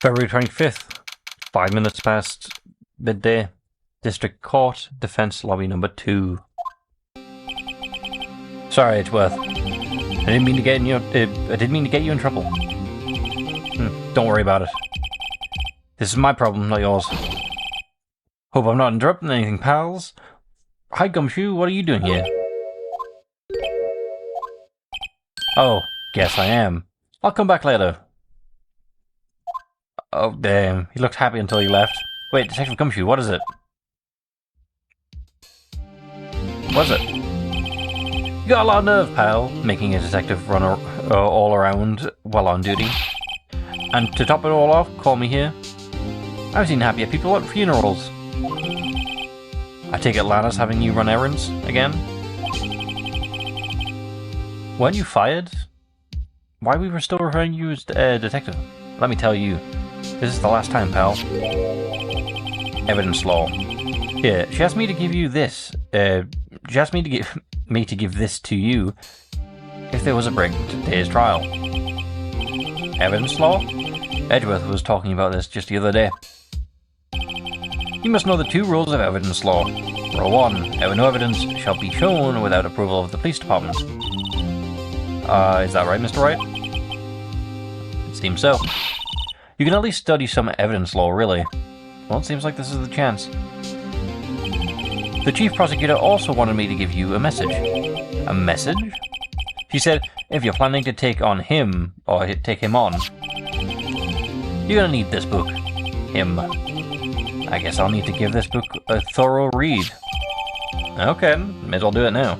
February 25th, 5 minutes past midday. District Court, Defense Lobby number 2. Sorry, Edgeworth. I didn't mean to get you in trouble. Don't worry about it. This is my problem, not yours. Hope I'm not interrupting anything, pals. Hi, Gumshoe, what are you doing here? Oh, guess I am. I'll come back later. Oh, damn. He looked happy until he left. Wait, Detective Gumshoe, what is it? What is it? You got a lot of nerve, pal, making a detective run all around while on duty. And to top it all off, call me here. I've seen happier people at funerals. I take it Lana's having you run errands again? Weren't you fired? Why we were still referring you as detective? Let me tell you, this is the last time, pal. Evidence law. Here, she asked me to give you this. She asked me to give this to you if there was a break in today's trial. Evidence law? Edgeworth was talking about this just the other day. You must know the 2 rules of evidence law. Rule 1. No evidence shall be shown without approval of the police department. Is that right, Mr. Wright? It seems so. You can at least study some evidence law, really. Well, it seems like this is the chance. The chief prosecutor also wanted me to give you a message. A message? She said, if you're planning to take on him, or take him on, you're gonna need this book. Him. I guess I'll need to give this book a thorough read. Okay, may as well do it now.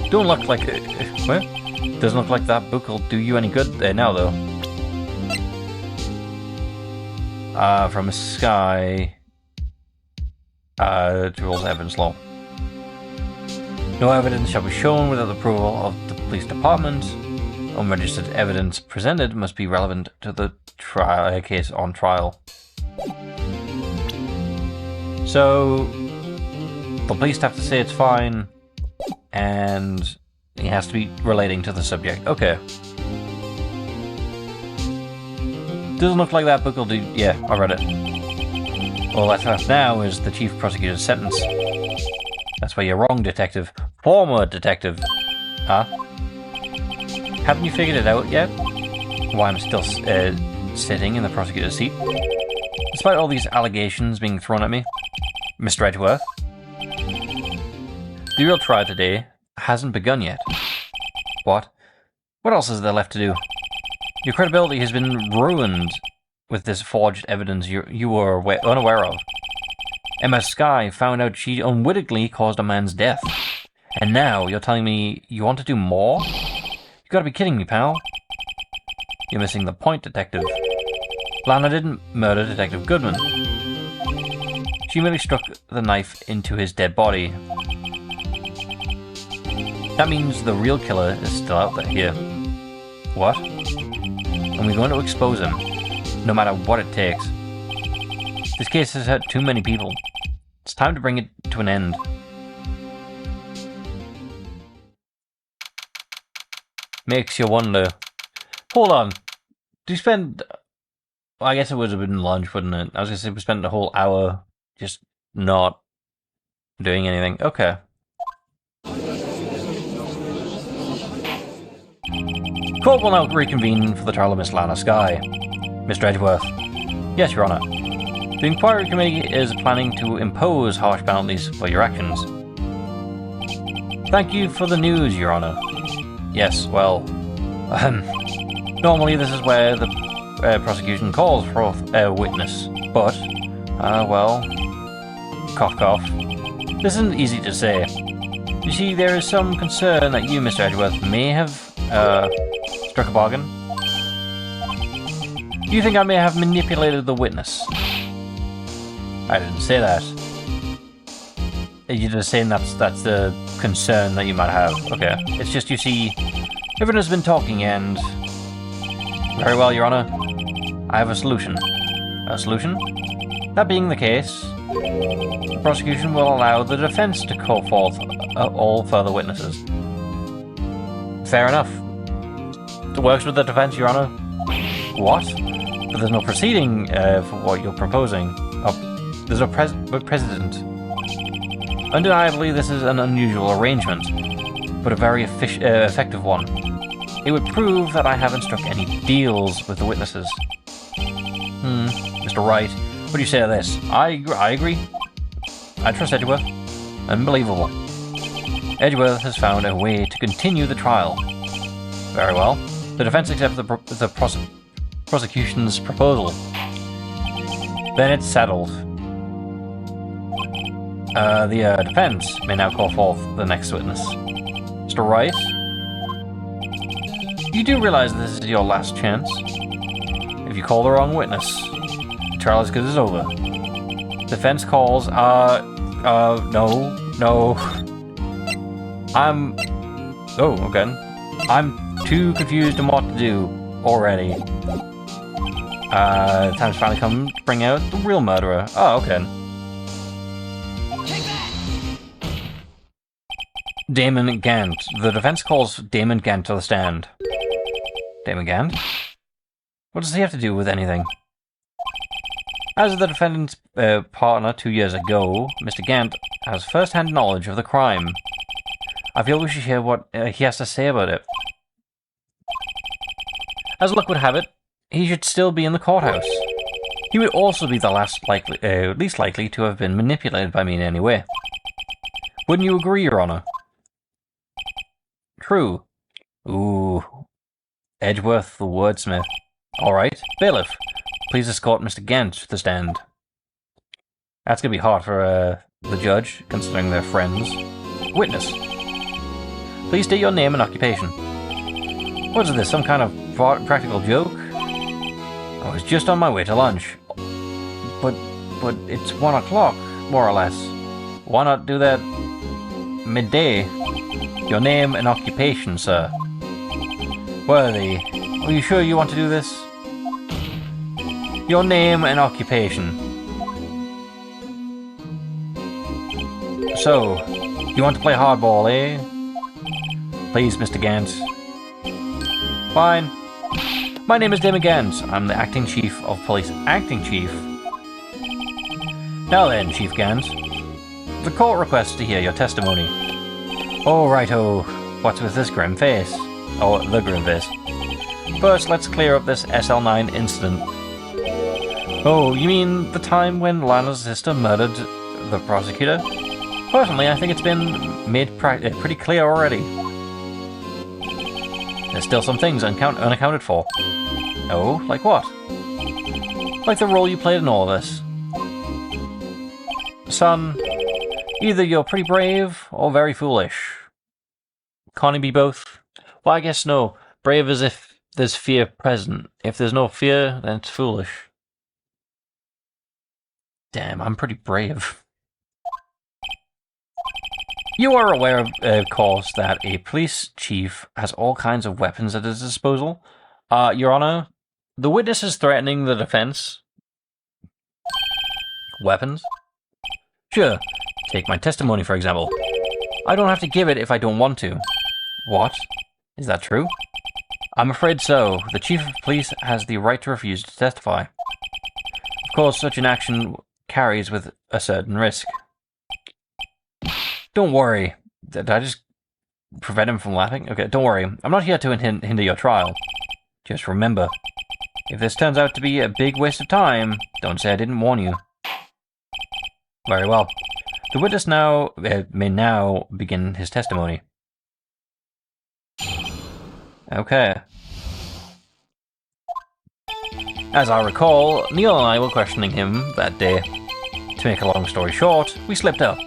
Don't look like... what? Doesn't look like that book will do you any good now, though. From a sky... to rules of evidence law. No evidence shall be shown without the approval of the police department. Unregistered evidence presented must be relevant to the case on trial. So, the police have to say it's fine, and it has to be relating to the subject. Okay. Doesn't look like that book will do... yeah, I read it. All that's left now is the chief prosecutor's sentence. That's where you're wrong, detective. Former detective. Huh? Haven't you figured it out yet? Why I'm still sitting in the prosecutor's seat? Despite all these allegations being thrown at me, Mr. Edgeworth, the real trial today hasn't begun yet. What? What else is there left to do? Your credibility has been ruined with this forged evidence you were unaware of. Emma Skye found out she unwittingly caused a man's death. And now you're telling me you want to do more? You gotta be kidding me, pal. You're missing the point, detective. Lana didn't murder Detective Goodman. She merely struck the knife into his dead body. That means the real killer is still out there here. What? And we're going to expose him, no matter what it takes. This case has hurt too many people. It's time to bring it to an end. Makes you wonder. Hold on. Do you spend... well, I guess it would have been lunch, wouldn't it? I was going to say we spent a whole hour just not doing anything. Okay. Court will now reconvene for the trial of Miss Lana Skye. Mr. Edgeworth. Yes, Your Honour. The inquiry committee is planning to impose harsh penalties for your actions. Thank you for the news, Your Honour. Yes, well... normally this is where the prosecution calls for a witness, but... well... cough cough. This isn't easy to say. You see, there is some concern that you, Mr. Edgeworth, may have, struck a bargain. Do you think I may have manipulated the witness? I didn't say that. You're just saying that's the concern that you might have. Okay. It's just, you see, everyone has been talking and... very well, Your Honour. I have a solution. A solution? That being the case, the prosecution will allow the defense to call forth all further witnesses. Fair enough. It works with the defense, Your Honour. What? But there's no proceeding for what you're proposing. There's no precedent. Undeniably, this is an unusual arrangement, but a very effective one. It would prove that I haven't struck any deals with the witnesses. Mr. Wright, what do you say to this? I agree. I trust Edgeworth. Unbelievable. Edgeworth has found a way to continue the trial. Very well. The defense accepts the prosecution's proposal. Then it's settled. The defense may now call forth the next witness. Mr. Wright? You do realize this is your last chance? If you call the wrong witness, the trial is good as over. Defense calls, no. Okay. I'm too confused on what to do already. Time's finally come to bring out the real murderer. Oh, okay. Damon Gant. The defense calls Damon Gant to the stand. Damon Gant? What does he have to do with anything? As the defendant's partner 2 years ago, Mr. Gant has first-hand knowledge of the crime. I feel we should hear what he has to say about it. As luck would have it, he should still be in the courthouse. He would also be the least likely to have been manipulated by me in any way. Wouldn't you agree, Your Honor? True. Ooh. Edgeworth, the wordsmith. All right. Bailiff, please escort Mr. Gant to the stand. That's going to be hard for the judge, considering they're friends. Witness. Please state your name and occupation. What is this, some kind of practical joke? I was just on my way to lunch. But it's 1 o'clock, more or less. Why not do that midday? Your name and occupation, sir. Worthy, are you sure you want to do this? Your name and occupation. So, you want to play hardball, eh? Please, Mr. Gant. Fine. My name is Damon Gant. I'm the acting chief of police. Acting chief? Now then, Chief Gant. The court requests to hear your testimony. Oh, righto. What's with this grim face? Oh, the grim face. First, let's clear up this SL9 incident. Oh, you mean the time when Lana's sister murdered the prosecutor? Personally, I think it's been made pretty clear already. There's still some things unaccounted for. Oh, like what? Like the role you played in all of this. Son, either you're pretty brave or very foolish. Can't it be both? Well, I guess no. Brave as if there's fear present. If there's no fear, then it's foolish. Damn, I'm pretty brave. You are aware, of course, that a police chief has all kinds of weapons at his disposal. Your Honor, the witness is threatening the defense. Weapons? Sure. Take my testimony, for example. I don't have to give it if I don't want to. What? Is that true? I'm afraid so. The chief of police has the right to refuse to testify. Of course, such an action carries with a certain risk. Don't worry. Did I just prevent him from laughing? Okay, don't worry. I'm not here to hinder your trial. Just remember, if this turns out to be a big waste of time, don't say I didn't warn you. Very well. The witness may now begin his testimony. Okay. As I recall, Neil and I were questioning him that day. To make a long story short, we slipped up.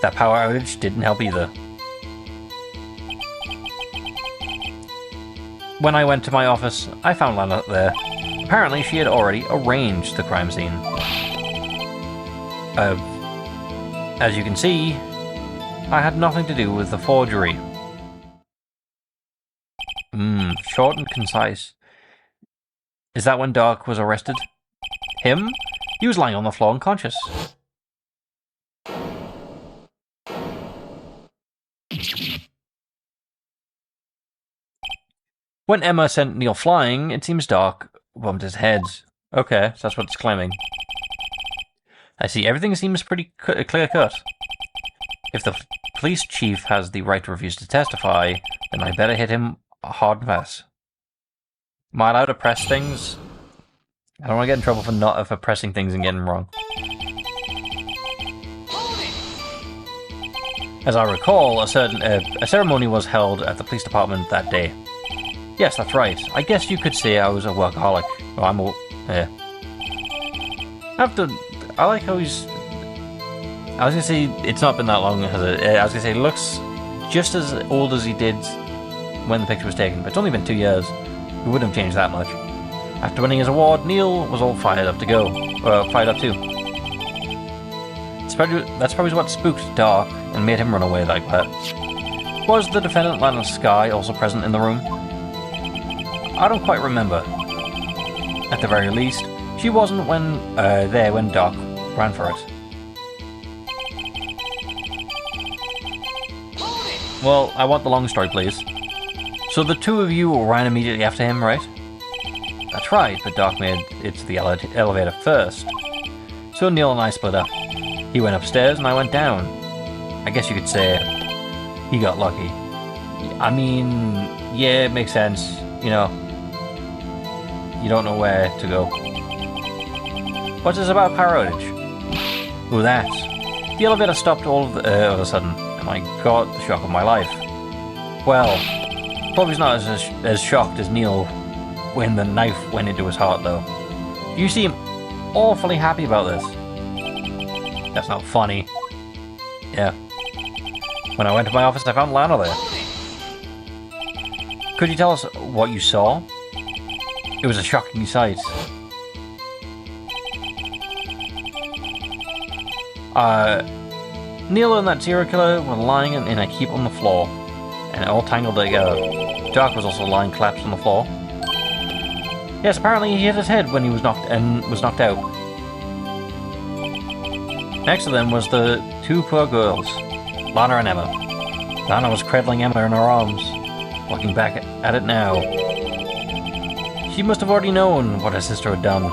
That power outage didn't help either. When I went to my office, I found Lana there. Apparently, she had already arranged the crime scene. As you can see, I had nothing to do with the forgery. Short and concise. Is that when Dark was arrested? Him? He was lying on the floor unconscious. When Emma sent Neil flying, it seems Dark bumped his head. Okay, so that's what it's claiming. I see. Everything seems pretty clear-cut. If the police chief has the right to refuse to testify, then I better hit him hard and fast. Am I allowed to press things? I don't want to get in trouble for pressing things and getting them wrong. As I recall, a ceremony was held at the police department that day. Yes, that's right. I guess you could say I was a workaholic. Well, I'm a... I like how he's... I was going to say, it's not been that long, has it? I was going to say, he looks just as old as he did when the picture was taken. But it's only been 2 years. It wouldn't have changed that much. After winning his award, Neil was all fired up to go. Fired up too. That's probably what spooked Doc and made him run away like that. Was the defendant, Lana Skye, also present in the room? I don't quite remember. At the very least, she wasn't there when Doc ran for it. Well, I want the long story, please. So the two of you ran immediately after him, right? That's right, but Doc made it to the elevator first. So Neil and I split up. He went upstairs and I went down. I guess you could say he got lucky. I mean, yeah, it makes sense. You know, you don't know where to go. What's this about power outage? Ooh, that. The elevator stopped all of a sudden, and I got the shock of my life. Well, probably not as shocked as Neil when the knife went into his heart, though. You seem awfully happy about this. That's not funny. Yeah. When I went to my office, I found Lana there. Could you tell us what you saw? It was a shocking sight. Neil and that serial killer were lying in a heap on the floor, and all tangled together. Doc was also lying collapsed on the floor. Yes, apparently he hit his head when he was knocked out. Next to them was the two poor girls, Lana and Emma. Lana was cradling Emma in her arms, looking back at it now. She must have already known what her sister had done.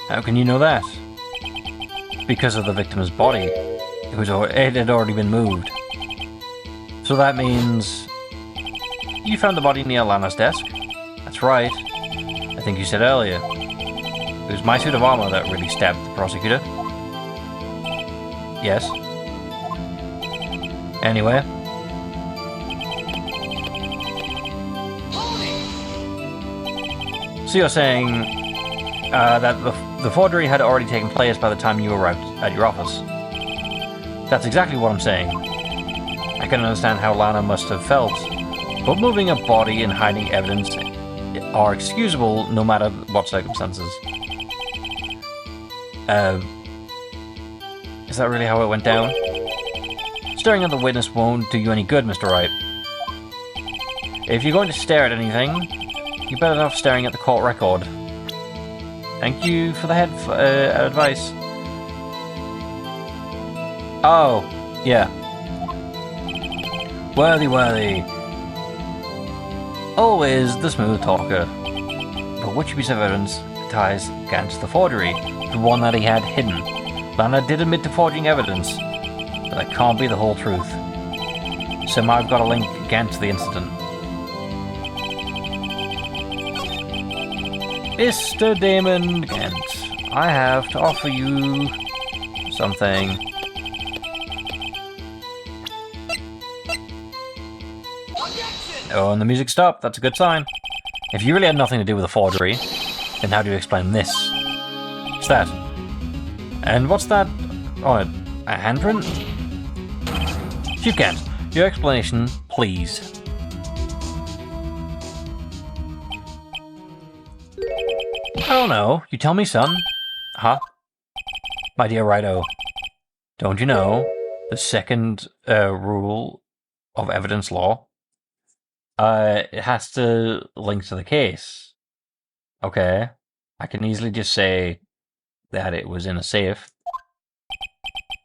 How can you know that? Because of the victim's body. It had already been moved. So that means... You found the body near Lana's desk? That's right. I think you said earlier. It was my suit of armor that really stabbed the prosecutor. Yes. Anyway. So you're saying that the forgery had already taken place by the time you arrived at your office. That's exactly what I'm saying. I can understand how Lana must have felt, but moving a body and hiding evidence are excusable no matter what circumstances. Is that really how it went down? Staring at the witness won't do you any good, Mr. Wright. If you're going to stare at anything, you're better off staring at the court record. Thank you for the advice. Oh, yeah. Worthy. Always the smooth talker. But which piece of evidence ties Gant to the forgery? The one that he had hidden. Lana did admit to forging evidence, but that can't be the whole truth. So I've got to link Gant to the incident. Mr. Damon Gant, I have to offer you something. Oh, and the music stopped. That's a good sign. If you really had nothing to do with the forgery, then how do you explain this? What's that? And what's that on it? A handprint? Chief Gant, your explanation, please. Oh no, you tell me, son. Huh? My dear Righto, don't you know the second rule of evidence law? It has to link to the case. Okay. I can easily just say that it was in a safe.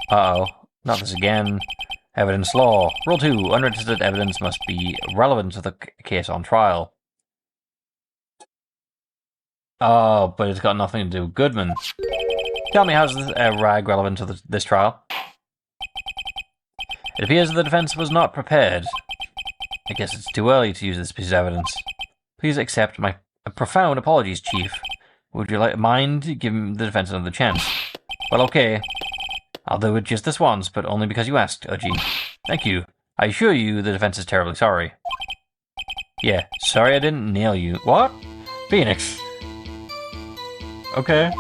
Uh-oh. Not this again. Evidence law. Rule 2. Unregistered evidence must be relevant to the case on trial. Oh, but it's got nothing to do with Goodman. Tell me, how's this rag relevant to this trial? It appears the defense was not prepared. I guess it's too early to use this piece of evidence. Please accept my profound apologies, Chief. Would you mind giving the defense another chance? Well, okay. I'll do it just this once, but only because you asked, Uji. Thank you. I assure you the defense is terribly sorry. Yeah, sorry I didn't nail you. What? Phoenix. Okay.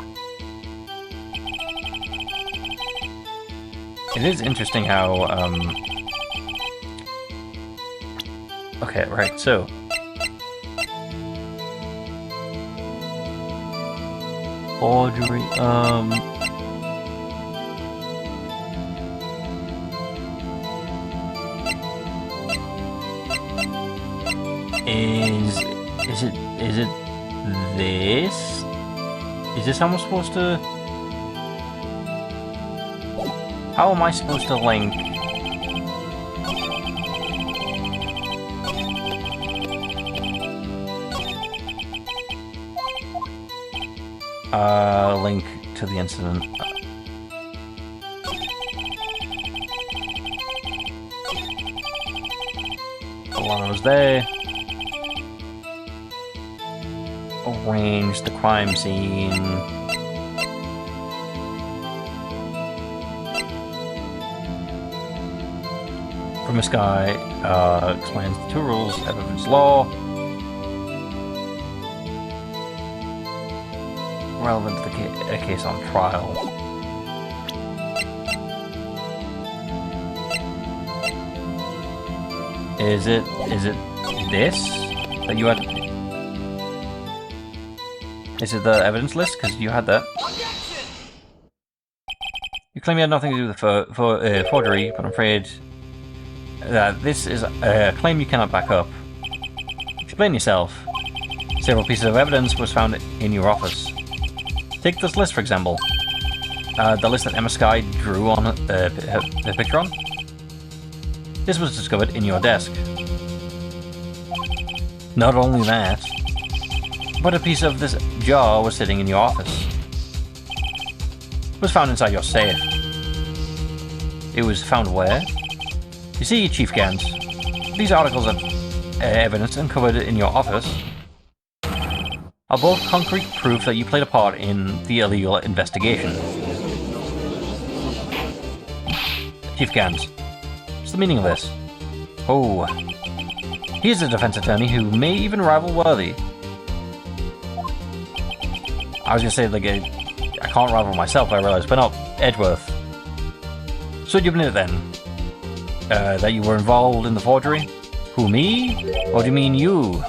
It is interesting how, okay, right, so... Forgery, Is it this? Is this how I'm supposed to... How am I supposed to link... link to the incident. Alana was there. Arrange the crime scene. From a Sky explains the 2 rules of evidence law. Relevant to the case on trial. Is it this that you had? Is it the evidence list? Because you had that. You claim you had nothing to do with the forgery, but I'm afraid that this is a claim you cannot back up. Explain yourself. Several pieces of evidence was found in your office. Take this list, for example. The list that Emma Sky drew on her picture on. This was discovered in your desk. Not only that, but a piece of this jar was sitting in your office. It was found inside your safe. It was found where? You see, Chief Gans, these articles of evidence uncovered in your office are both concrete proof that you played a part in the illegal investigation. Chief Gans, what's the meaning of this? Oh, he's a defense attorney who may even rival Worthy. I was gonna say, like, I can't rival myself, I realized, but not Edgeworth. So you admit it then? That you were involved in the forgery? Who, me? Or do you mean you?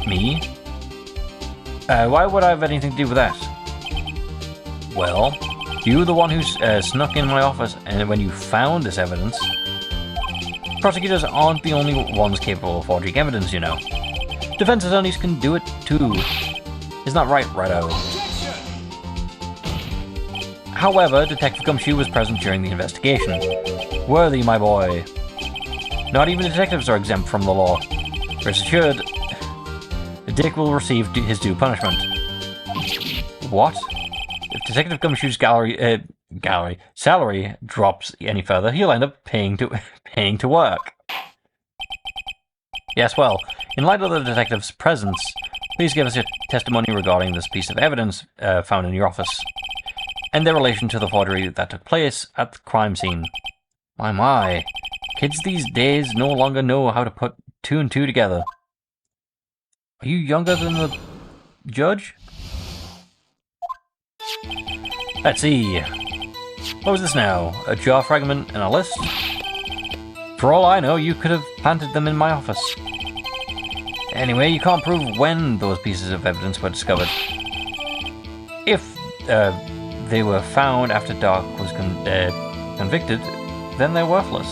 Me? Why would I have anything to do with that? Well, you were the one who snuck in my office, and when you found this evidence... Prosecutors aren't the only ones capable of forging evidence, you know. Defense attorneys can do it too. Isn't that right, Righto? However, Detective Gumshoe was present during the investigation. Worthy, my boy. Not even detectives are exempt from the law. Rest assured, Dick will receive his due punishment. What? If Detective Gumshoe's salary drops any further, he'll end up paying to work. Yes, well, in light of the detective's presence, please give us your testimony regarding this piece of evidence found in your office, and their relation to the forgery that took place at the crime scene. My. Kids these days no longer know how to put 2 and 2 together. Are you younger than the judge? Let's see. What was this now? A jar fragment and a list? For all I know, you could have planted them in my office. Anyway, you can't prove when those pieces of evidence were discovered. If they were found after Dark was convicted, then they're worthless.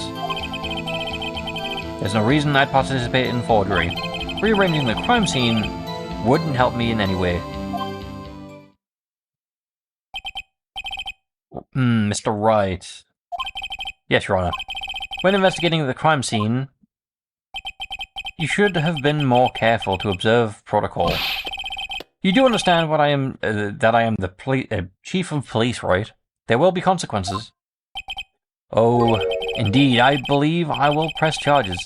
There's no reason I'd participate in forgery. Rearranging the crime scene wouldn't help me in any way. Mr. Wright. Yes, Your Honor. When investigating the crime scene, you should have been more careful to observe protocol. You do understand what I am, that I am the chief of police, right? There will be consequences. Oh, indeed, I believe I will press charges,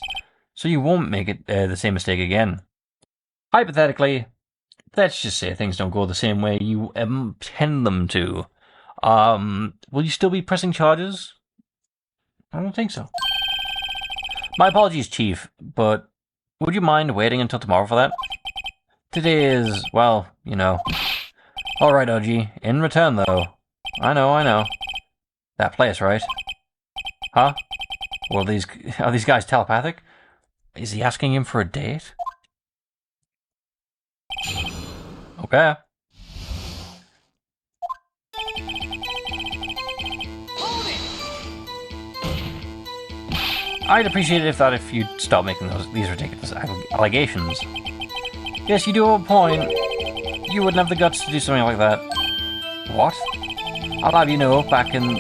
so you won't make it the same mistake again. Hypothetically, let's just say things don't go the same way you intend them to. Will you still be pressing charges? I don't think so. My apologies, Chief, but would you mind waiting until tomorrow for that? Today is, well, you know. Alright, OG. In return, though. I know. That place, right? Huh? Well, are these guys telepathic? Is he asking him for a date? Okay. I'd appreciate it if you'd stop making these ridiculous allegations. Yes, you do have a point. You wouldn't have the guts to do something like that. What? I'll have you know, back in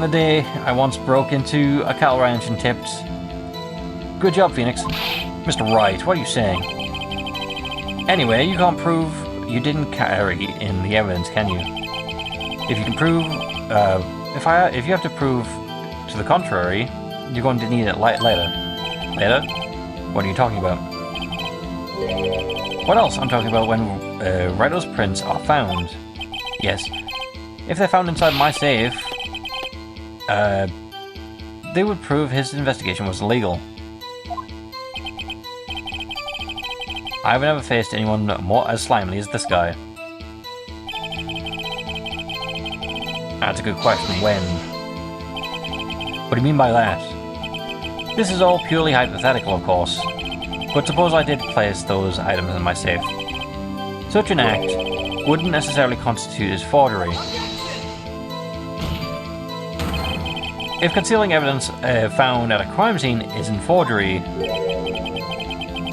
the day, I once broke into a cattle ranch and tipped. Good job, Phoenix. Mr. Wright, what are you saying? Anyway, you can't prove you didn't carry in the evidence, can you? If you can prove, if you have to prove to the contrary, you're going to need it later. Later? What are you talking about? What else? I'm talking about when Rydo's prints are found. Yes. If they're found inside my safe, they would prove his investigation was illegal. I've never faced anyone more as slimely as this guy. That's a good question. When? What do you mean by that? This is all purely hypothetical, of course. But suppose I did place those items in my safe. Such an act wouldn't necessarily constitute as forgery. If concealing evidence found at a crime scene isn't forgery...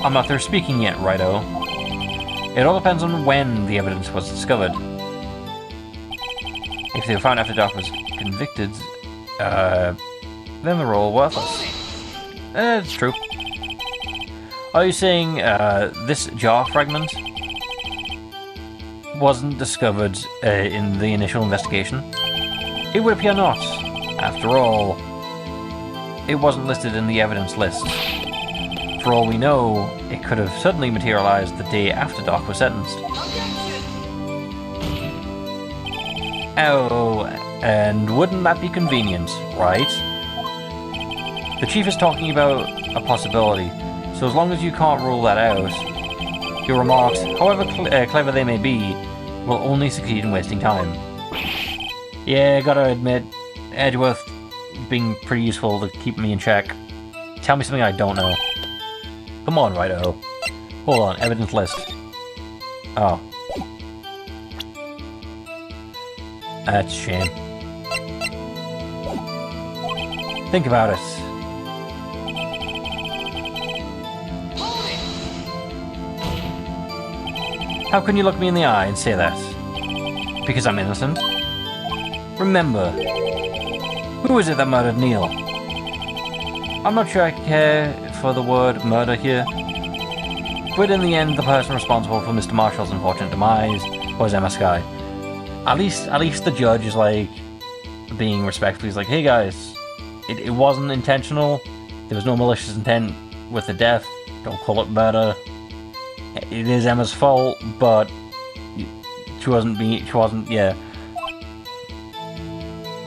I'm not through speaking yet, Righto. It all depends on when the evidence was discovered. If they were found after Doc was convicted, then they're all worthless. It's true. Are you saying this jar fragment wasn't discovered in the initial investigation? It would appear not. After all, it wasn't listed in the evidence list. For all we know, it could have suddenly materialized the day after Doc was sentenced. Oh, and wouldn't that be convenient, right? The Chief is talking about a possibility, so as long as you can't rule that out, your remarks, however clever they may be, will only succeed in wasting time. Yeah, gotta admit, Edgeworth being pretty useful to keep me in check. Tell me something I don't know. Come on, Righto. Hold on, evidence list. Oh. That's a shame. Think about it. How can you look me in the eye and say that? Because I'm innocent? Remember, who is it that murdered Neil? I'm not sure I care for the word murder here, but in the end, the person responsible for Mr. Marshall's unfortunate demise was Emma Skye. At least the judge is like being respectful. He's like, hey guys, it wasn't intentional. There was no malicious intent with the death. Don't call it murder. It is Emma's fault, but she wasn't, yeah.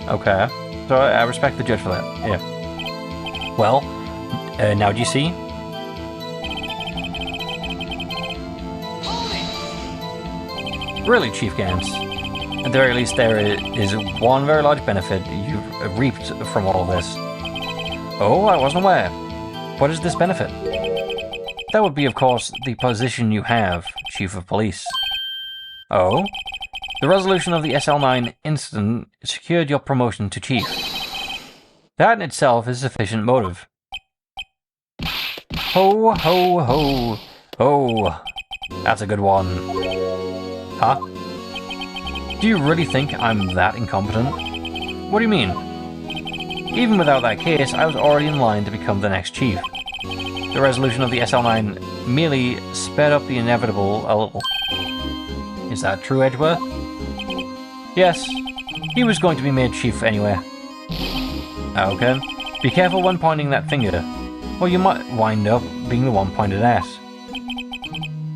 Okay. So I respect the judge for that, yeah. Well, now do you see? Really, Chief Gans. At the very least, there is one very large benefit you've reaped from all of this. Oh, I wasn't aware. What is this benefit? That would be, of course, the position you have, Chief of Police. Oh? The resolution of the SL9 incident secured your promotion to Chief. That in itself is sufficient motive. Ho, ho, ho. Oh, that's a good one. Huh? Do you really think I'm that incompetent? What do you mean? Even without that case, I was already in line to become the next chief. The resolution of the SL9 merely sped up the inevitable a little. Is that true, Edgeworth? Yes. He was going to be made chief anyway. Okay. Be careful when pointing that finger, or you might wind up being the one pointed at.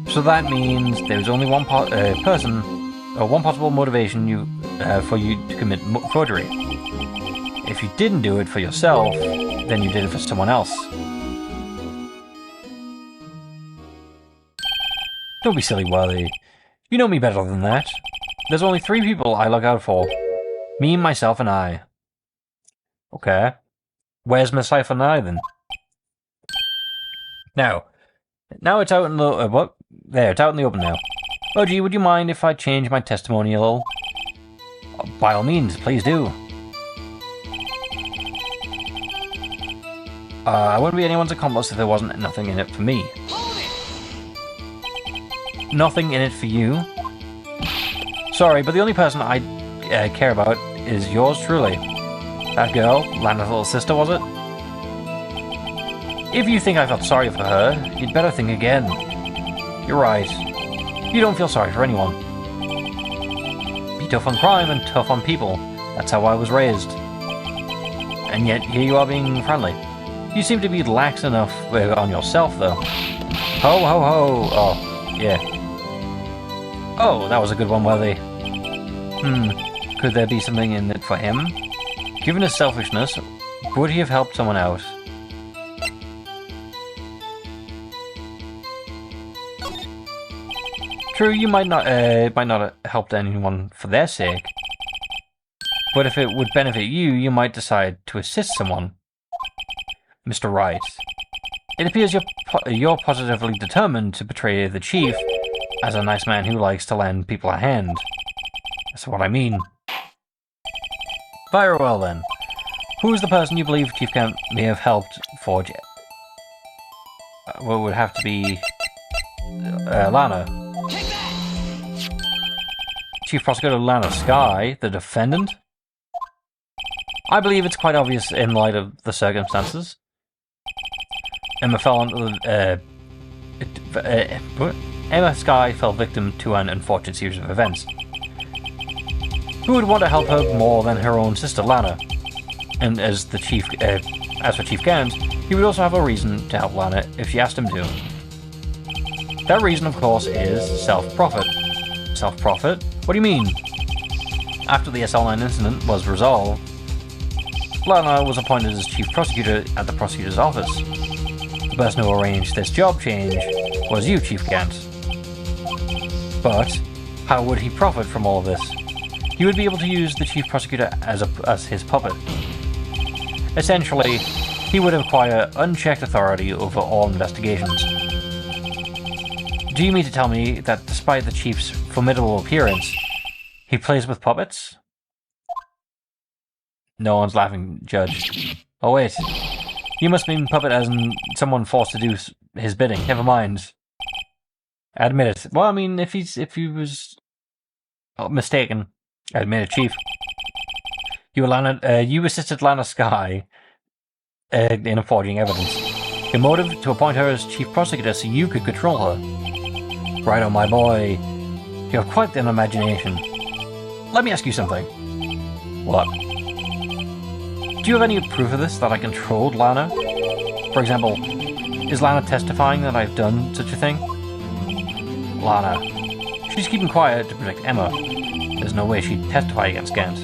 So that means there's only one person, or one possible motivation for you to commit forgery. If you didn't do it for yourself, then you did it for someone else. Don't be silly, Worthy. You know me better than that. There's only 3 people I look out for. Me, myself, and I. Okay. Where's myself and I, then? Now it's out in the... what? There, it's out in the open now. OG, would you mind if I change my testimony a little? By all means, please do. I wouldn't be anyone's accomplice if there wasn't nothing in it for me. Nothing in it for you? Sorry, but the only person I care about is yours truly. That girl, Lana's little sister, was it? If you think I felt sorry for her, you'd better think again. You're right. You don't feel sorry for anyone. Be tough on crime and tough on people. That's how I was raised. And yet, here you are being friendly. You seem to be lax enough on yourself, though. Ho, ho, ho! Oh, yeah. Oh, that was a good one, Worthy. Could there be something in it for him? Given his selfishness, would he have helped someone out? True, you might not have helped anyone for their sake. But if it would benefit you, you might decide to assist someone. Mr. Wright, it appears you're positively determined to betray the chief as a nice man who likes to lend people a hand. That's what I mean. Very well then. Who is the person you believe Chief Kent may have helped forge? Well, it would have to be Lana. Chief Prosecutor Lana Sky, the defendant? I believe it's quite obvious in light of the circumstances. Emma Sky fell victim to an unfortunate series of events. Who would want to help her more than her own sister Lana? And as for Chief Gant, he would also have a reason to help Lana if she asked him to. That reason, of course, is self-profit. Self-profit? What do you mean? After the SL9 incident was resolved, Lana was appointed as Chief Prosecutor at the Prosecutor's Office. The person who arranged this job change was you, Chief Gant. But how would he profit from all of this? He would be able to use the Chief Prosecutor as his puppet. Essentially, he would acquire unchecked authority over all investigations. Do you mean to tell me that despite the Chief's formidable appearance, he plays with puppets? No one's laughing, Judge. Oh wait, you must mean puppet as in someone forced to do his bidding. Never mind. Admit it. Well, I mean, if he was mistaken, admit it, Chief. You assisted Lana Sky in forging evidence. Your motive to appoint her as Chief Prosecutor so you could control her. Right on, my boy. You have quite an imagination. Let me ask you something. What? Do you have any proof of this, that I controlled Lana? For example, is Lana testifying that I've done such a thing? Lana. She's keeping quiet to protect Emma. There's no way she'd testify against Gant.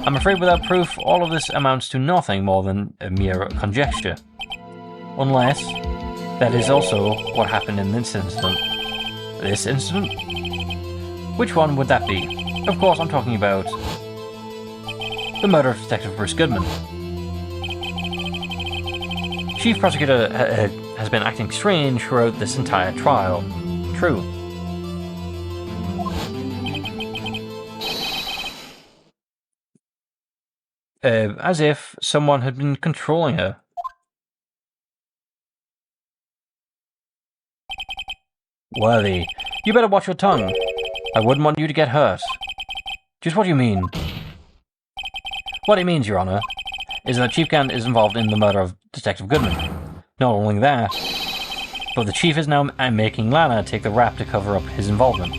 I'm afraid without proof, all of this amounts to nothing more than a mere conjecture. Unless, that is also what happened in this incident. This incident? Which one would that be? Of course, I'm talking about the murder of Detective Bruce Goodman. Chief Prosecutor has been acting strange throughout this entire trial. True. As if someone had been controlling her. Worthy, you better watch your tongue. I wouldn't want you to get hurt. Just what do you mean? What he means, Your Honor, is that Chief Gant is involved in the murder of Detective Goodman. Not only that, but the Chief is now making Lana take the rap to cover up his involvement.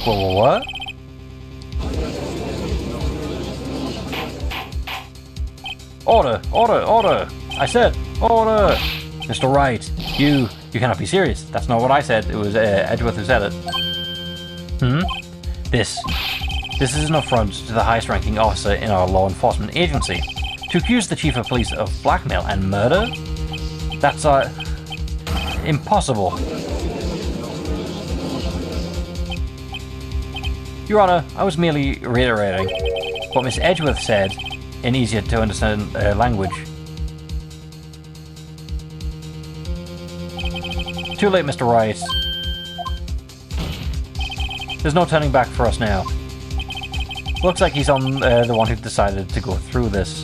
Whoa, what? Order! Order! Order! I said, order! Mr. Wright, you cannot be serious. That's not what I said. It was Edgeworth who said it. This is an affront to the highest ranking officer in our law enforcement agency. To accuse the Chief of Police of blackmail and murder? That's, impossible. Your Honor, I was merely reiterating what Miss Edgeworth said in easier to understand language. Too late, Mr. Wright. There's no turning back for us now. Looks like he's on the one who decided to go through this.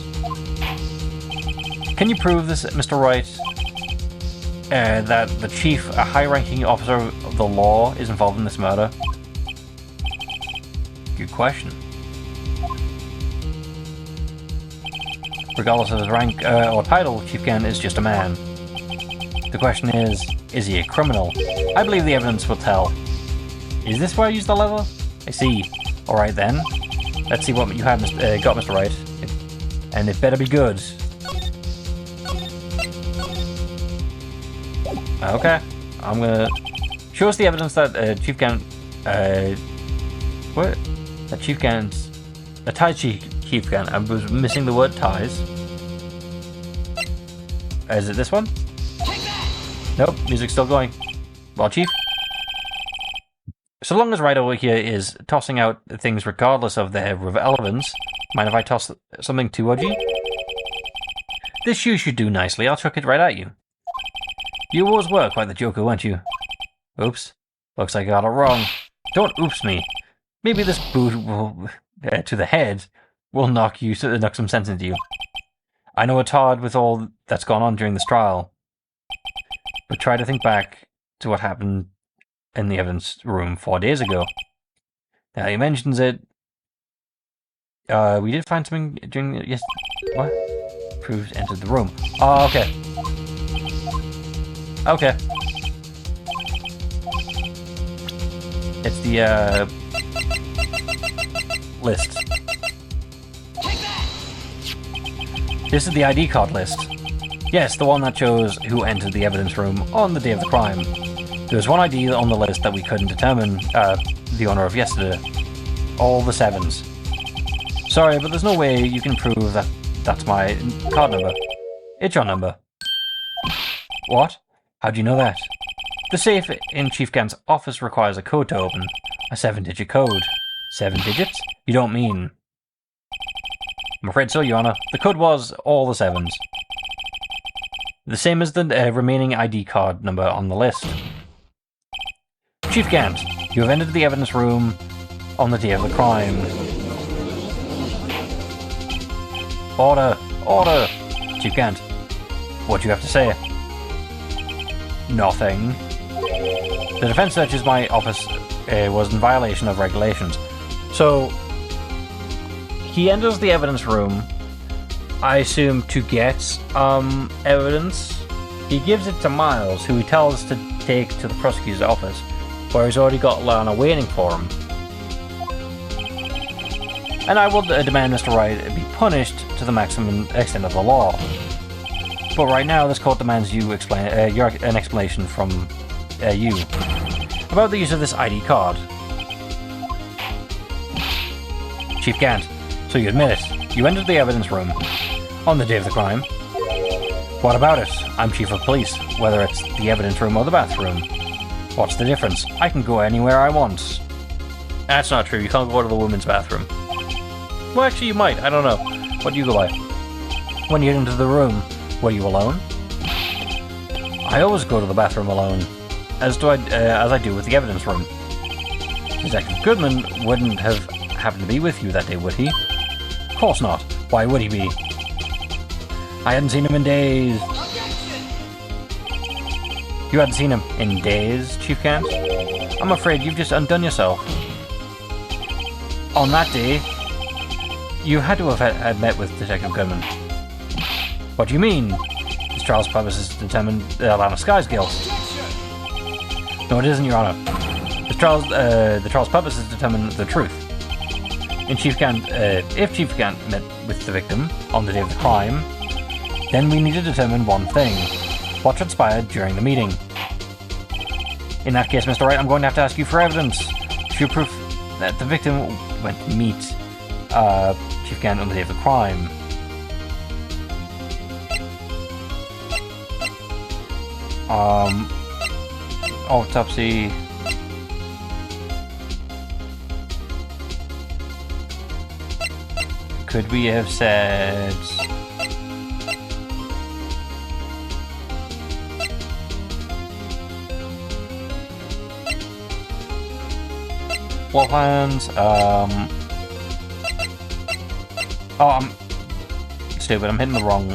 Can you prove this, Mr. Wright? That the Chief, a high-ranking officer of the law, is involved in this murder? Good question. Regardless of his rank or title, Chief Gant is just a man. The question is he a criminal? I believe the evidence will tell. Is this where I used the lever? I see. Alright then. Let's see what you have got, Mr. Wright. And it better be good. Okay. I'm gonna... Show us the evidence that Chief Gant... What? That Chief Gant... The ties Chief Gant. I was missing the word ties. Is it this one? Nope, music's still going. Well, Chief. So long as Wright over here is tossing out things regardless of their relevance, mind if I toss something toward you? This shoe should do nicely, I'll chuck it right at you. You always were quite the joker, weren't you? Oops. Looks like I got it wrong. Don't oops me. Maybe this boot will, to the head will knock some sense into you. I know it's hard with all that's gone on during this trial, but try to think back to what happened in the evidence room 4 days ago. Now he mentions it. We did find something during the... Yes. What? Proves entered the room. Oh, okay. Okay. It's the, list. This is the ID card list. Yes, the one that shows who entered the evidence room on the day of the crime. There was one ID on the list that we couldn't determine the owner of yesterday. All the 7s. Sorry, but there's no way you can prove that that's my card number. It's your number. What? How'd you know that? The safe in Chief Gant's office requires a code to open. A 7-digit code. 7 digits? You don't mean... I'm afraid so, Your Honor. The code was all the 7s. The same as the remaining ID card number on the list. Chief Gant, you have entered the evidence room on the day of the crime. Order! Order! Chief Gant, what do you have to say? Nothing. The defense searches my office was in violation of regulations. So, he enters the evidence room, I assume, to get evidence. He gives it to Miles, who he tells to take to the prosecutor's office, where he's already got Lana waiting for him. And I will demand Mr. Wright be punished to the maximum extent of the law. But right now, this court demands you explain an explanation from you about the use of this ID card. Chief Gant, so you admit it. You entered the evidence room on the day of the crime. What about it? I'm Chief of Police, whether it's the evidence room or the bathroom. What's the difference? I can go anywhere I want. That's not true. You can't go to the women's bathroom. Well, actually, you might. I don't know. What do you go by? When you get into the room, were you alone? I always go to the bathroom alone, as I do with the evidence room. Detective Goodman wouldn't have happened to be with you that day, would he? Of course not. Why would he be? I hadn't seen him in days. You hadn't seen him in days, Chief Gant? I'm afraid you've just undone yourself. On that day, You had to have had met with Detective Goodman. What do you mean? This trial's purpose is to determine the Atlanta Sky's guilt. No, it isn't, Your Honor. The trial's purpose is to determine the truth. If Chief Gant met with the victim on the day of the crime, then we need to determine one thing: what transpired during the meeting. In that case, Mr. Wright, I'm going to have to ask you for evidence. Show proof that the victim went to meet Chief Gant on the day of the crime. Autopsy. Could we have said... Wall plans, oh, I'm stupid, I'm hitting the wrong...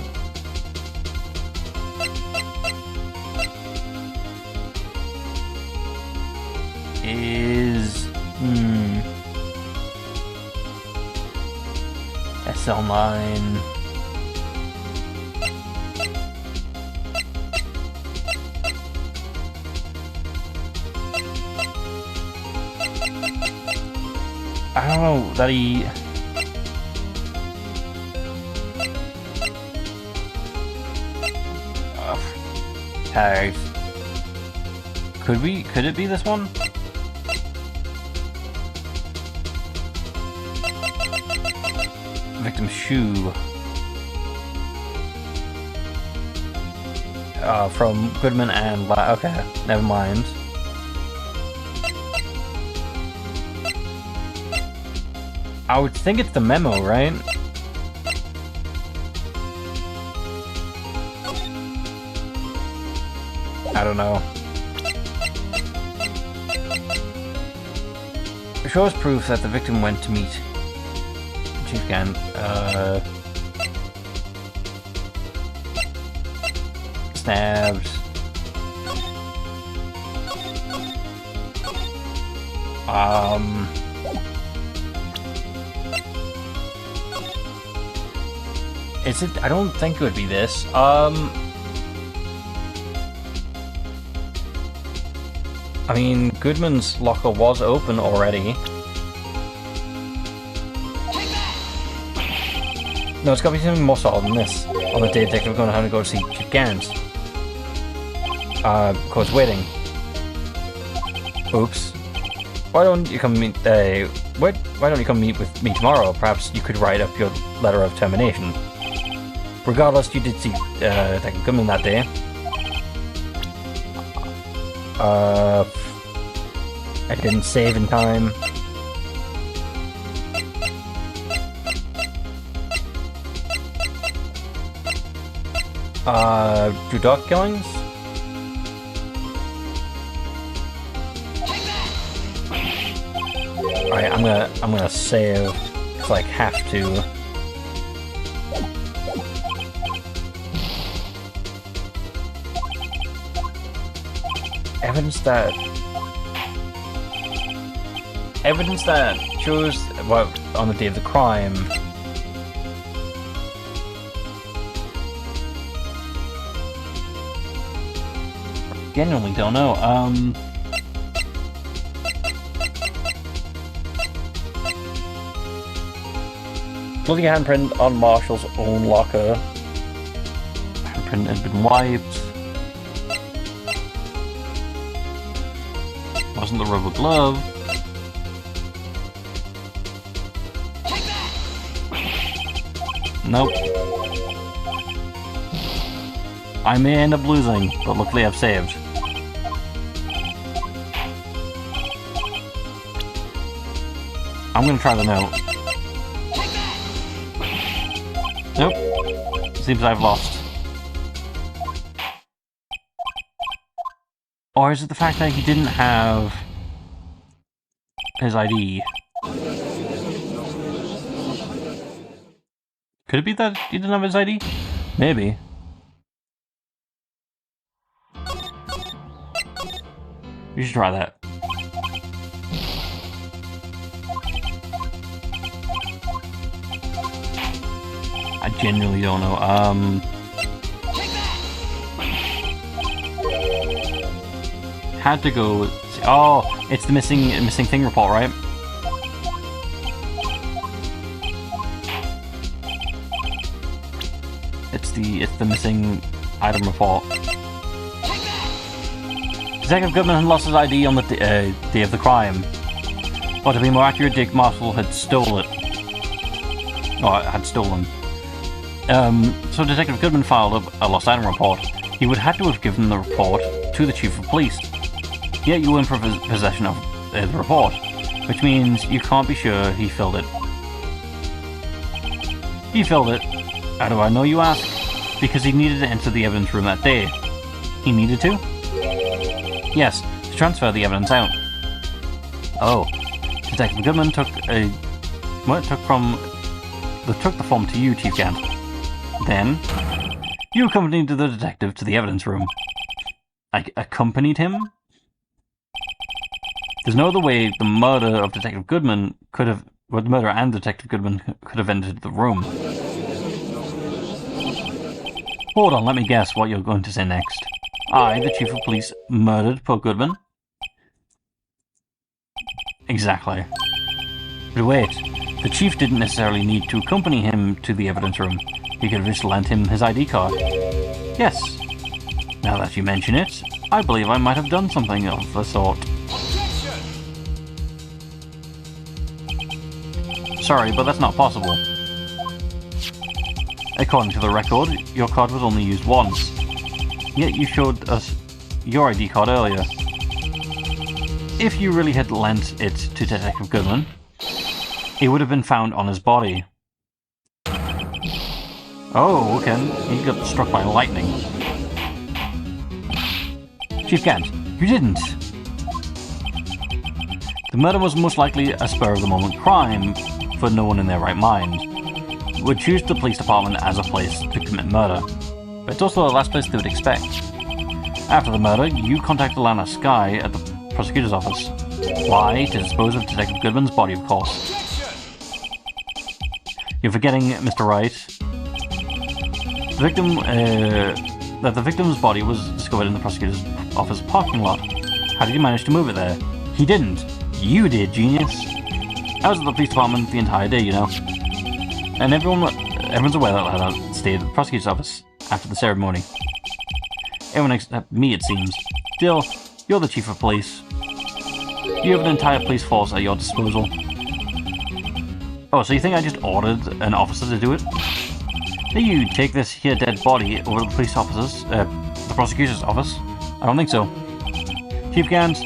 SL9... I don't know that he... Tags. Could it be this one? Victim's shoe. From Goodman and... okay, never mind. I would think it's the memo, right? I don't know. It shows proof that the victim went to meet Chief Gant. Stabbed. Is it? I don't think it would be this. I mean, Goodman's locker was open already. No, it's got to be something more solid than this. On the day Detective going to have to go to see Chief Gant. Of course, waiting. Oops. Why don't you come meet? Why don't you come meet with me tomorrow? Perhaps you could write up your letter of termination. Regardless, you did see Detective Goodman that day. I didn't save in time. Do dog killings? Alright, I'm gonna save because I have to. Evidence that shows, well, on the day of the crime. Genuinely don't know. Looking at handprint on Marshall's own locker. Handprint had been wiped. Wasn't the rubber glove. Nope. I may end up losing, but luckily I've saved. I'm gonna try the note. Nope. Seems I've lost. Or is it the fact that he didn't have his ID? Could it be that he didn't have his ID? Maybe. You should try that. I genuinely don't know. Had to go. Oh, it's the missing thing report, right? It's the missing item report. Detective Goodman had lost his ID on the day of the crime. Or to be more accurate, Dick Marshall had stolen it. Or had stolen. So Detective Goodman filed a lost item report. He would have to have given the report to the Chief of Police. Yet you were in possession of the report, which means you can't be sure he filled it. He filled it. How do I know, you ask? Because he needed to enter the evidence room that day. He needed to? Yes, to transfer the evidence out. Oh. Detective Goodman took the form to you, Chief Gant. Then, you accompanied the detective to the evidence room. I accompanied him? There's no other way the murder of Detective Goodman could have... Well, the murderer and Detective Goodman could have entered the room. Hold on, let me guess what you're going to say next. I, the Chief of Police, murdered poor Goodman? Exactly. But wait, the Chief didn't necessarily need to accompany him to the evidence room. He could have just lent him his ID card. Yes. Now that you mention it, I believe I might have done something of the sort. Sorry, but that's not possible. According to the record, your card was only used once. Yet you showed us your ID card earlier. If you really had lent it to Detective Goodman, it would have been found on his body. Oh, okay. He got struck by lightning. Chief Gant, you didn't. The murder was most likely a spur-of-the-moment crime, for no one in their right mind would choose the police department as a place to commit murder. But it's also the last place they would expect. After the murder, you contacted Lana Skye at the prosecutor's office. Why? To dispose of Detective Goodman's body, of course. You're forgetting, Mr. Wright. The victim's body was discovered in the prosecutor's office parking lot. How did you manage to move it there? He didn't. You did, genius. I was at the police department the entire day, you know. And everyone's aware that Lana stayed at the prosecutor's office after the ceremony. Everyone except me, it seems. Still, you're the chief of police. You have an entire police force at your disposal. Oh, so you think I just ordered an officer to do it? Hey, you take this here dead body over to the police officers, the prosecutor's office? I don't think so. Chief Gant,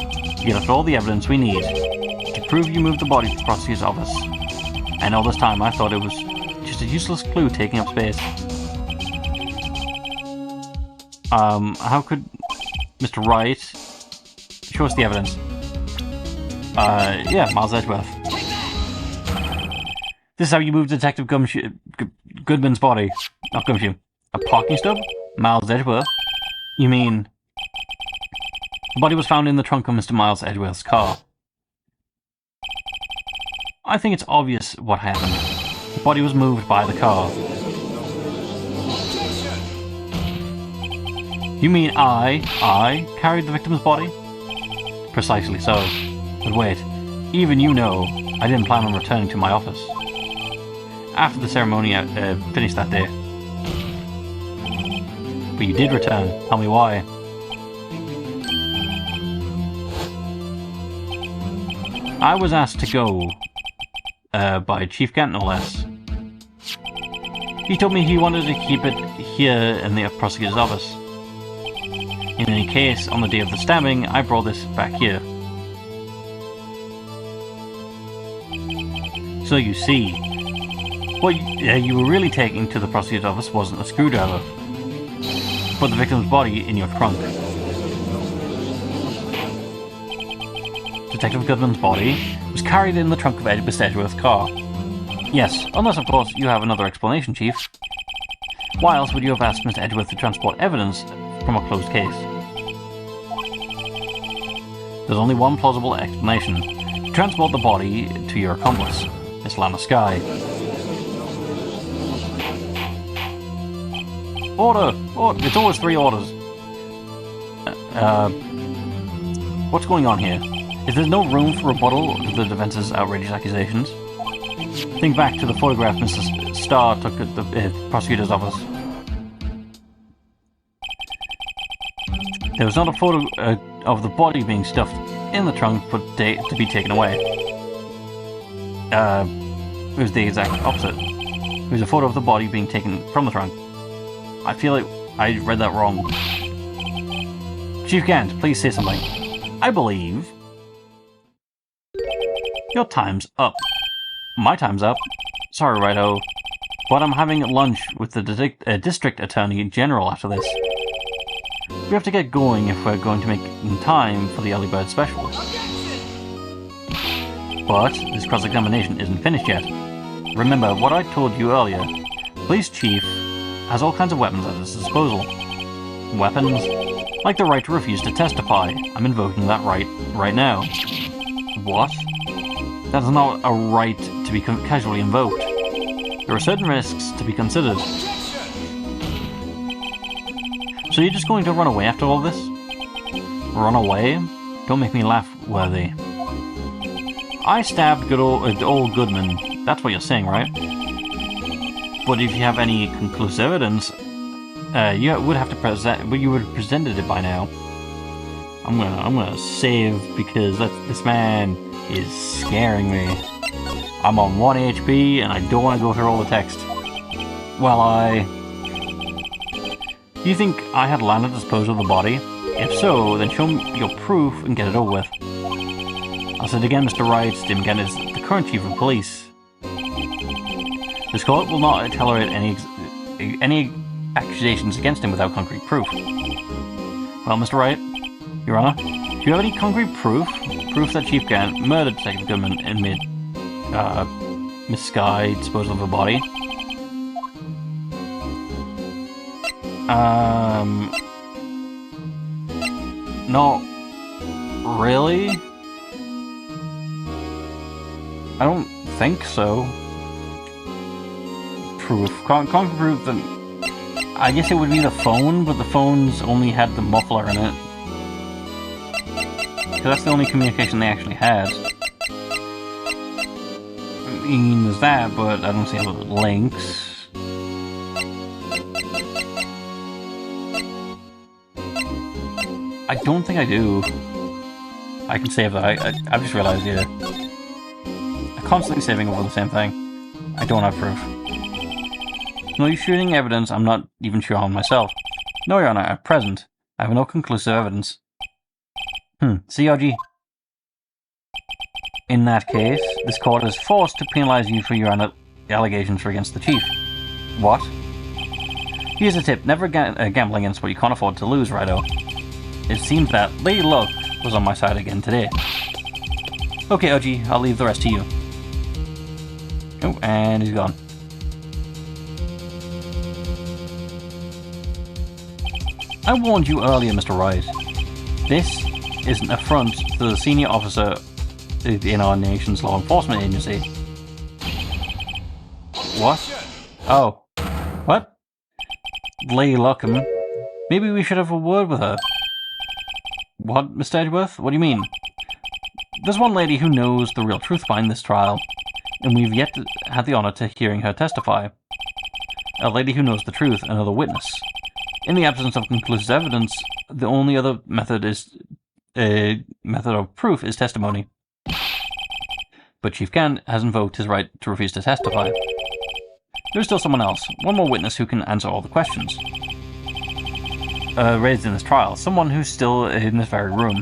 you left all the evidence we need to prove you moved the body to the prosecutor's office. And all this time I thought it was just a useless clue taking up space. How could Mr. Wright show us the evidence? Yeah, Miles Edgeworth. This is how you moved Detective Goodman's body. Not Gumshoe. A parking stub? Miles Edgeworth? You mean... The body was found in the trunk of Mr. Miles Edgeworth's car. I think it's obvious what happened. The body was moved by the car. You mean I carried the victim's body? Precisely so. But wait, even you know I didn't plan on returning to my office after the ceremony finished that day. But you did return. Tell me why. I was asked to go by Chief Gant, no less. He told me he wanted to keep it here in the prosecutor's office. In any case, on the day of the stabbing, I brought this back here. So you see, what you were really taking to the prosecutor's office wasn't a screwdriver, but the victim's body in your trunk. Detective Goodman's body was carried in the trunk of Mr. Edgeworth's car. Yes, unless of course you have another explanation, Chief. Why else would you have asked Mr. Edgeworth to transport evidence from a closed case? There's only one plausible explanation. To transport the body to your accomplice, Miss Lana Skye. Order! It's always 3 orders. What's going on here? Is there no room for rebuttal to the defense's outrageous accusations? Think back to the photograph Mr. Starr took at the prosecutor's office. There was not a photo of the body being stuffed in the trunk, but to be taken away. It was the exact opposite. It was a photo of the body being taken from the trunk. I feel like I read that wrong. Chief Gant, please say something. I believe... Your time's up. My time's up. Sorry, Righto. But I'm having lunch with the District Attorney General after this. We have to get going if we're going to make in time for the early bird special. But this cross-examination isn't finished yet. Remember what I told you earlier. Police Chief has all kinds of weapons at his disposal. Weapons? Like the right to refuse to testify. I'm invoking that right now. What? That is not a right to be casually invoked. There are certain risks to be considered. So you're just going to run away after all this? Run away? Don't make me laugh, Worthy. I stabbed old Goodman. That's what you're saying, right? But if you have any conclusive evidence, you would have to present. But you would have presented it by now. I'm gonna save because this man is scaring me. I'm on 1 HP and I don't want to go through all the text. Well, Do you think I had land to dispose of the body? If so, then show me your proof and get it over with. I'll say it again, Mr. Wright. Jim Gant is the current chief of police. This court will not tolerate any accusations against him without concrete proof. Well, Mr. Wright, Your Honor, do you have any concrete proof? Proof that Chief Gant murdered Detective Goodman and made Miss Skye dispose of her body? Not really. I don't think so. Proof. Concrete proof that... I guess it would be the phone, but the phone's only had the muffler in it. Because that's the only communication they actually had. I mean, there's that, but I don't see any links. I don't think I do. I can save that. I've just realized, yeah. I'm constantly saving over the same thing. I don't have proof. No use shooting evidence I'm not even sure on myself. No, Your Honor, at present, I have no conclusive evidence. CRG. In that case, this court is forced to penalize you for your allegations against the chief. What? Here's a tip. Never gamble against what you can't afford to lose, Righto. It seems that Lady Luck was on my side again today. Okay, OG, I'll leave the rest to you. Oh, and he's gone. I warned you earlier, Mr. Wright. This is an affront to the senior officer in our nation's law enforcement agency. What? Oh. What? Lady Luckham. Maybe we should have a word with her. What, Mr. Edgeworth? What do you mean? There's one lady who knows the real truth behind this trial, and we've yet had the honor to hearing her testify. A lady who knows the truth, another witness. In the absence of conclusive evidence, the only other method of proof is testimony. But Chief Gant has invoked his right to refuse to testify. There's still someone else, one more witness who can answer all the questions raised in this trial. Someone who's still in this very room.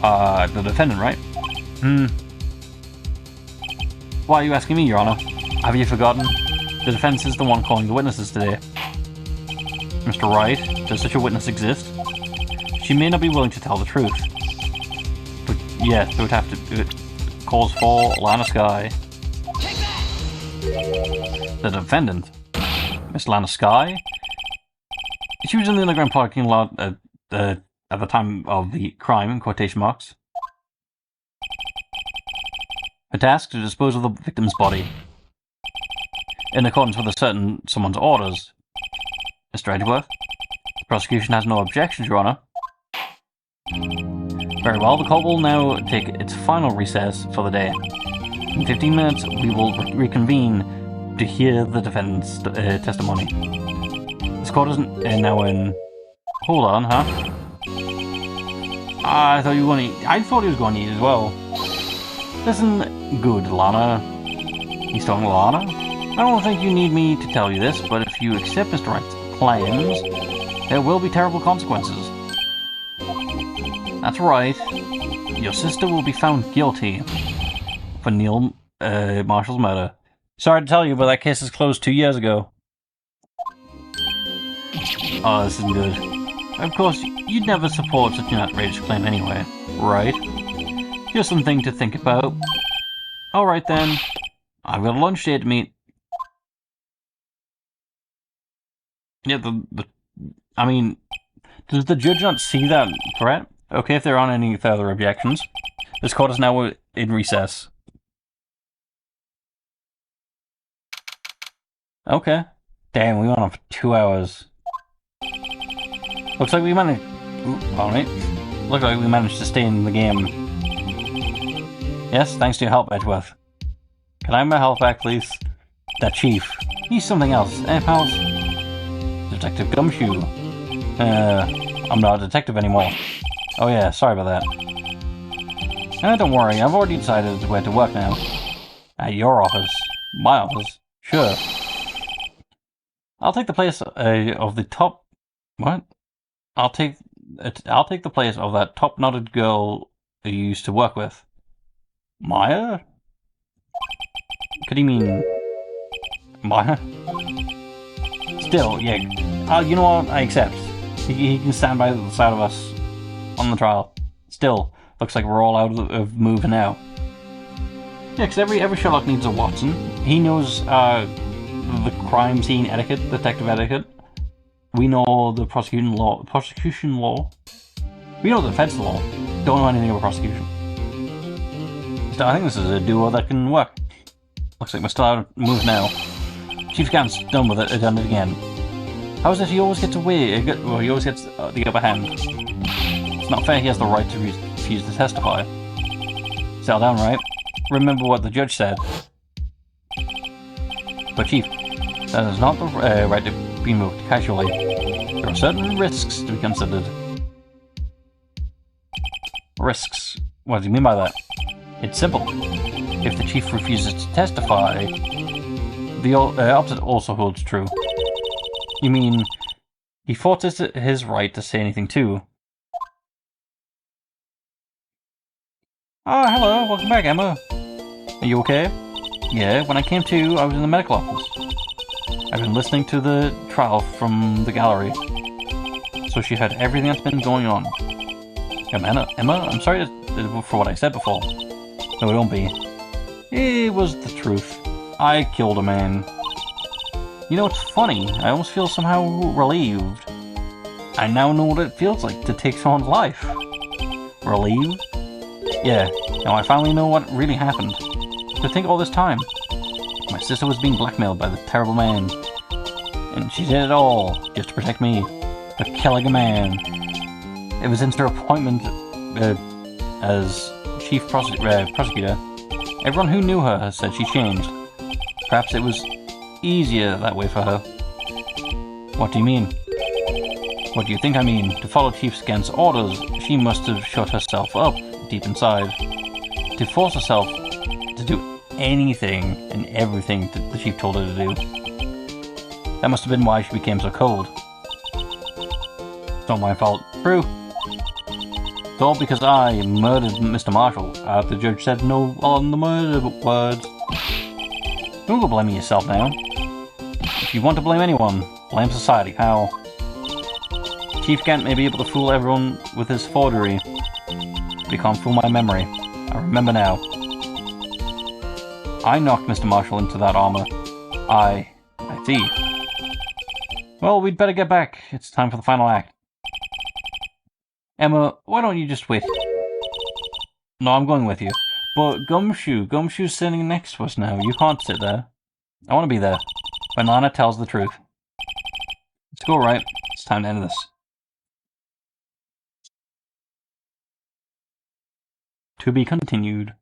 The defendant, right? Why are you asking me, Your Honor? Have you forgotten? The defense is the one calling the witnesses today. Mr. Wright, does such a witness exist? She may not be willing to tell the truth. But yes, it would have to... It calls for Lana Skye. The defendant? Miss Lana Skye? She was in the underground parking lot at the time of the crime, in quotation marks. Her task to dispose of the victim's body. In accordance with someone's orders. Mr. Edgeworth? The prosecution has no objections, Your Honor. Very well, the court will now take its final recess for the day. In 15 minutes, we will reconvene to hear the defendant's testimony. This court isn't now in... Hold on, huh? I thought you were going to eat. I thought he was going to eat as well. Listen, good, Lana. He's talking to Lana? I don't think you need me to tell you this, but if you accept Mr. Wright's claims, there will be terrible consequences. That's right. Your sister will be found guilty for Neil Marshall's murder. Sorry to tell you, but that case is closed 2 years ago. Oh, this isn't good. Of course, you'd never support such an outrageous claim anyway, right? Just something to think about. Alright then. I've got a lunch date to meet. Yeah, I mean, does the judge not see that threat? Okay, if there aren't any further objections. This court is now in recess. Okay. Damn, we went on for 2 hours. Looks like we managed... Alright. Looks like we managed to stay in the game. Yes, thanks to your help, Edgeworth. Can I have my health back, please? That chief. He's something else. Eh, pals? Detective Gumshoe. I'm not a detective anymore. Oh yeah, sorry about that. Don't worry, I've already decided where to work now. At your office. My office. Sure. I'll take the place of the top... What? I'll take the place of that top-knotted girl you used to work with. Maya? Could he mean... Maya? Still, yeah. You know what? I accept. He can stand by the side of us on the trial. Still, looks like we're all out of move now. Yeah, because every Sherlock needs a Watson. He knows the crime scene etiquette, detective etiquette. We know the prosecution law. We know the defense law. Don't know anything about prosecution. So I think this is a duo that can work. Looks like we're still out of move now. Chief Gant's done with it, done it again. How is it he always gets away? Well, he always gets the upper hand. It's not fair he has the right to refuse to testify. Settle down, right? Remember what the judge said. But Chief, that is not the right to be moved casually. There are certain risks to be considered. Risks? What do you mean by that? It's simple. If the chief refuses to testify, the opposite also holds true. You mean, he forfeits his right to say anything too? Ah, hello, welcome back, Emma. Are you okay? Yeah, when I came to, I was in the medical office. I've been listening to the trial from the gallery, so she heard everything that's been going on. Emma, I'm sorry for what I said before. No, don't be. It was the truth. I killed a man. You know, it's funny. I almost feel somehow relieved. I now know what it feels like to take someone's life. Relieved? Yeah, now I finally know what really happened. To think all this time. My sister was being blackmailed by the terrible man. And she did it all just to protect me. For killing a man. Ever since her appointment as chief prosecutor, everyone who knew her has said she changed. Perhaps it was easier that way for her. What do you mean? What do you think I mean? To follow Chief Gant's orders, she must have shut herself up deep inside. To force herself to do anything and everything that the Chief told her to do. That must have been why she became so cold. It's not my fault. True. It's all because I murdered Mr. Marshall. The judge said no on the murder words. Don't go blaming yourself now. If you want to blame anyone, blame society. How? Chief Gant may be able to fool everyone with his forgery, but he can't fool my memory. I remember now. I knocked Mr. Marshall into that armor. I see. Well, we'd better get back. It's time for the final act. Emma, why don't you just wait? No, I'm going with you. But Gumshoe's sitting next to us now. You can't sit there. I want to be there. When Lana tells the truth. Let's go, Wright. It's time to end this. To be continued.